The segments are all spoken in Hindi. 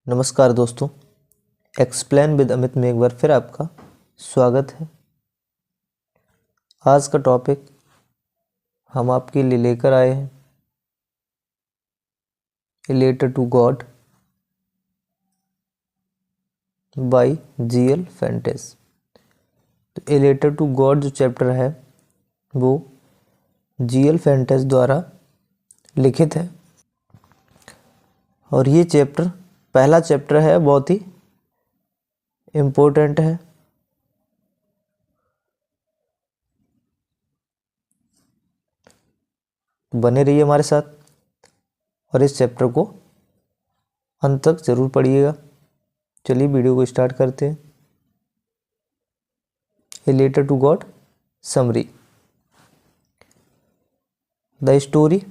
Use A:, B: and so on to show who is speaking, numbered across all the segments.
A: नमस्कार दोस्तों, एक्सप्लेन विद अमित में एक बार फिर आपका स्वागत है। आज का टॉपिक हम आपके लिए लेकर आए हैं a letter to God by G L. Fuentes. तो ए लेटर टू गॉड जो चैप्टर है वो जी.एल. फेंटेस द्वारा लिखित है और ये चैप्टर पहला चैप्टर है, बहुत ही इम्पोर्टेंट है। बने रहिए हमारे साथ और इस चैप्टर को अंत तक जरूर पढ़िएगा। चलिए वीडियो को स्टार्ट करते हैं। A letter to God summary. The story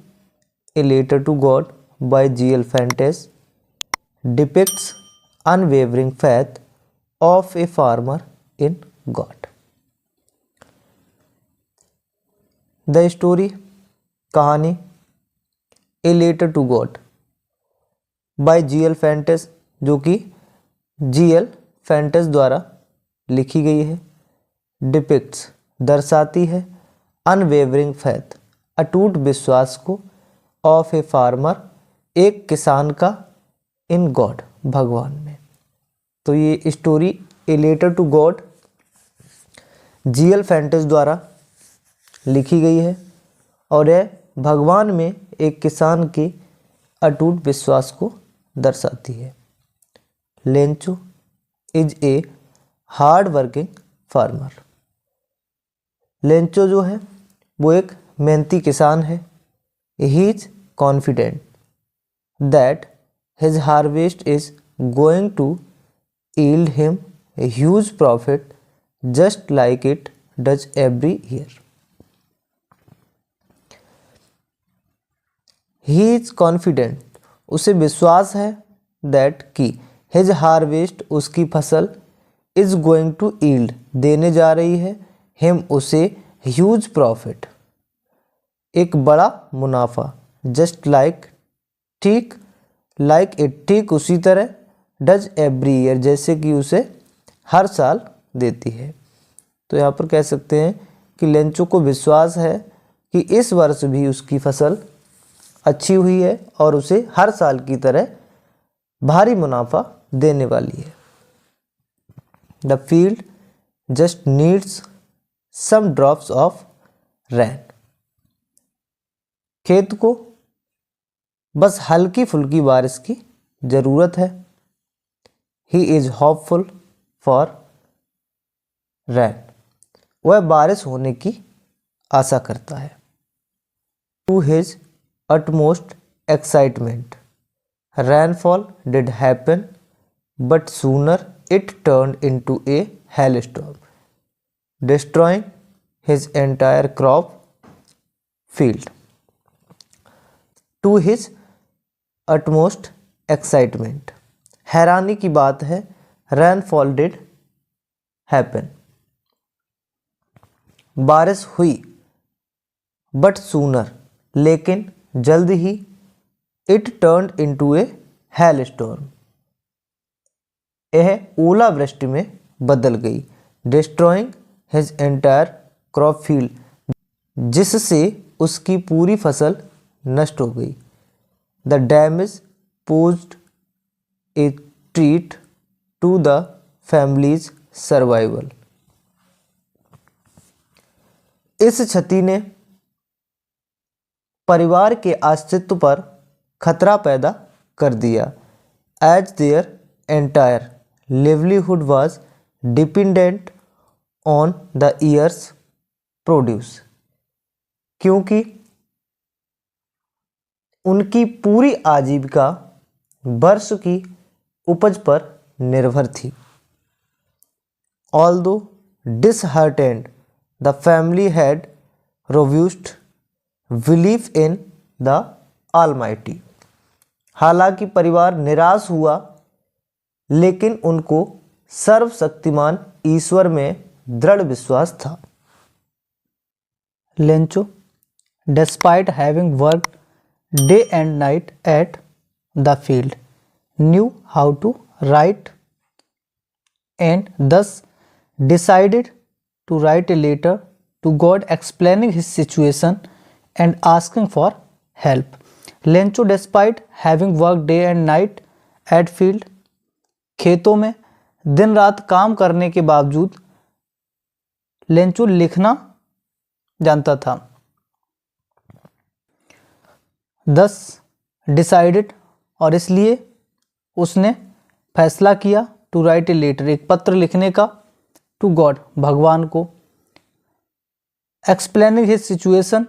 A: a letter to God by G L. Fuentes depicts unwavering faith of a farmer in God. The story कहानी a letter to God by G L. Fuentes जो कि जी.एल. फेंटेस द्वारा लिखी गई है। डिपिक्ट्स दर्शाती है, अनवेवरिंग फैथ अटूट विश्वास को, ऑफ ए फार्मर एक किसान का, इन गॉड भगवान में। तो ये story a letter to God G L. Fuentes द्वारा लिखी गई है और यह भगवान में एक किसान के अटूट विश्वास को दर्शाती है। Lencho is a hard working farmer. Lencho जो है वो एक मेहनती किसान है। He is confident that his harvest is going to yield him a huge profit just like it does every year. He is confident, उसे विश्वास है that कि his harvest उसकी फसल is going to yield देने जा रही है him उसे huge profit एक बड़ा मुनाफा, just like ठीक लाइक इट ठीक उसी तरह, डज एवरी ईयर जैसे कि उसे हर साल देती है। तो यहाँ पर कह सकते हैं कि लेंचो को विश्वास है कि इस वर्ष भी उसकी फसल अच्छी हुई है और उसे हर साल की तरह भारी मुनाफा देने वाली है। The field just needs some drops of rain. खेत को बस हल्की फुल्की बारिश की ज़रूरत है। He is hopeful for rain, वह बारिश होने की आशा करता है। To his utmost excitement rainfall did happen but sooner it turned into a hailstorm destroying his entire crop field. To his utmost excitement, हैरानी की बात है, रैनफॉल डिड हैपन बारिश हुई, बट सूनर लेकिन जल्द ही, it turned into a hail storm यह ओलावृष्टि में बदल गई, destroying his entire crop field जिससे उसकी पूरी फसल नष्ट हो गई। The damage posed a threat to the family's survival. इस क्षति ने परिवार के अस्तित्व पर खतरा पैदा कर दिया। As their entire livelihood was dependent on the year's produce, क्योंकि उनकी पूरी आजीविका वर्ष की उपज पर निर्भर थी। Although disheartened the family had robust belief in the Almighty. हालांकि परिवार निराश हुआ लेकिन उनको सर्वशक्तिमान ईश्वर में दृढ़ विश्वास था। Lencho despite having worked day and night at the field knew how to write and thus decided to write a letter to God explaining his situation and asking for help. Lencho, despite having worked day and night at field, खेतों में दिन रात काम करने के बावजूद लेंचो लिखना जानता था। Thus decided, और इसलिए उसने फैसला किया, टू राइट ए लेटर, एक पत्र लिखने का, टू गॉड, भगवान को, explaining his situation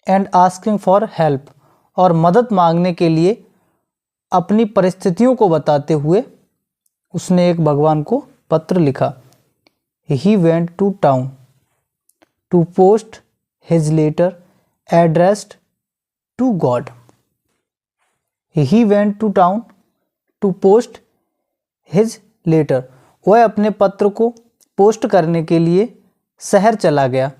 A: and asking for help, और मदद मांगने के लिए अपनी परिस्थितियों को बताते हुए उसने एक भगवान को पत्र लिखा। He went to town to post his letter addressed to God. He went to town to post his letter, वह अपने पत्र को पोस्ट करने के लिए शहर चला गया।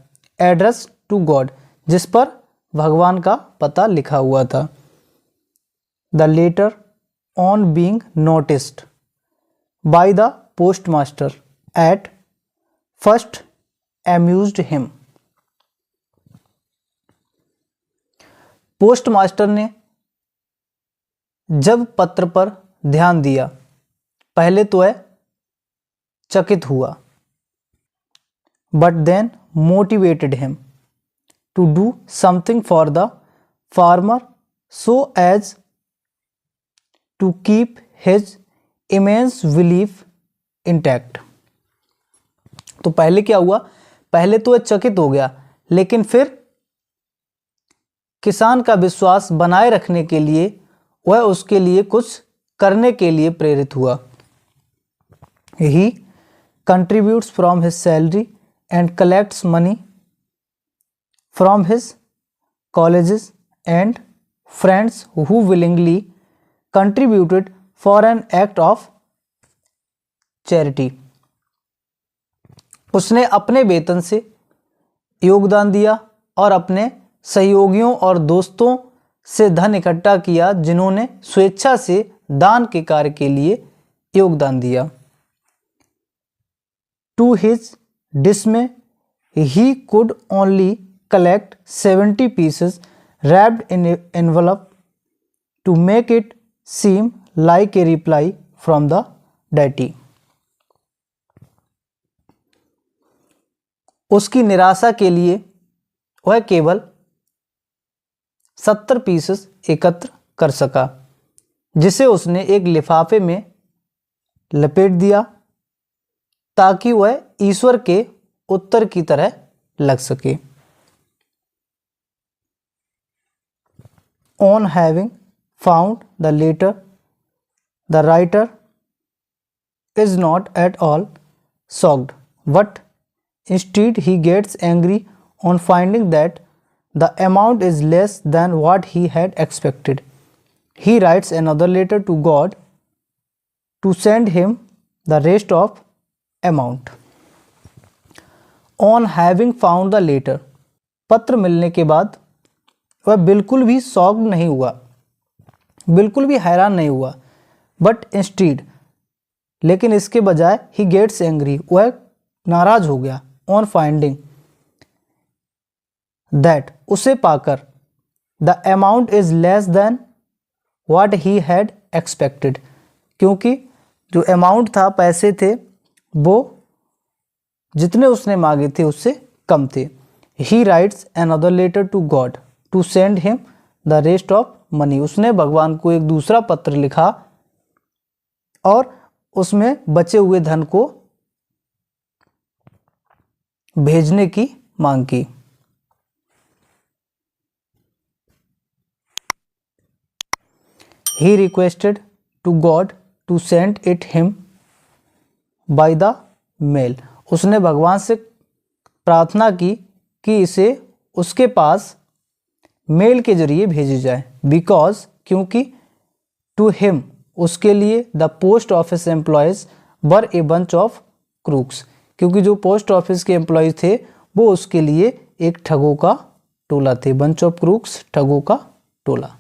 A: एड्रेस टू गॉड, जिस पर भगवान का पता लिखा हुआ था। The later on being noticed by the postmaster at first amused him. Postmaster ने जब पत्र पर ध्यान दिया, पहले तो वह चकित हुआ, but then motivated him to do something for the farmer so as to keep his immense belief intact. तो पहले क्या हुआ, पहले तो वह चकित हो गया, लेकिन फिर किसान का विश्वास बनाए रखने के लिए वह उसके लिए कुछ करने के लिए प्रेरित हुआ। He contributes from his salary and collects money from his colleagues and friends who willingly contributed for an act of charity. उसने अपने वेतन से योगदान दिया और अपने सहयोगियों और दोस्तों से धन इकट्ठा किया जिन्होंने स्वेच्छा से दान के कार्य के लिए योगदान दिया। To his dismay he could only collect 70 pieces wrapped in envelope to make it seem like a reply from the deity। उसकी निराशा के लिए वह केवल 70 पीसेस एकत्र कर सका, जिसे उसने एक लिफाफे में लपेट दिया ताकि वह ईश्वर के उत्तर की तरह लग सके। On having found the letter the writer is not at all shocked, but instead he gets angry on finding that the amount is less than what he had expected. He writes another letter to God to send him the rest of amount. On having found the letter, पत्र मिलने के बाद वह बिल्कुल भी शॉक्ड नहीं हुआ, बिल्कुल भी हैरान नहीं हुआ, बट इंस्टीड, लेकिन इसके बजाय ही गेट्स एंग्री, वह नाराज हो गया, ऑन फाइंडिंग दैट, उसे पाकर, the amount is less than what he had expected, क्योंकि जो अमाउंट था, पैसे थे, वो जितने उसने मांगे थे उससे कम थे। He writes another letter to God to send him the rest of money, उसने भगवान को एक दूसरा पत्र लिखा और उसमें बचे हुए धन को भेजने की मांग की। He requested to God to send it him by the mail, उसने भगवान से प्रार्थना की कि इसे उसके पास मेल के जरिए भेजी जाए। बिकॉज, क्योंकि, टू हिम, उसके लिए, the post office employees were a bunch of crooks, क्योंकि जो पोस्ट ऑफिस के एम्प्लॉयज थे वो उसके लिए एक ठगों का टोला थे। बंच ऑफ क्रूक्स, ठगों का टोला।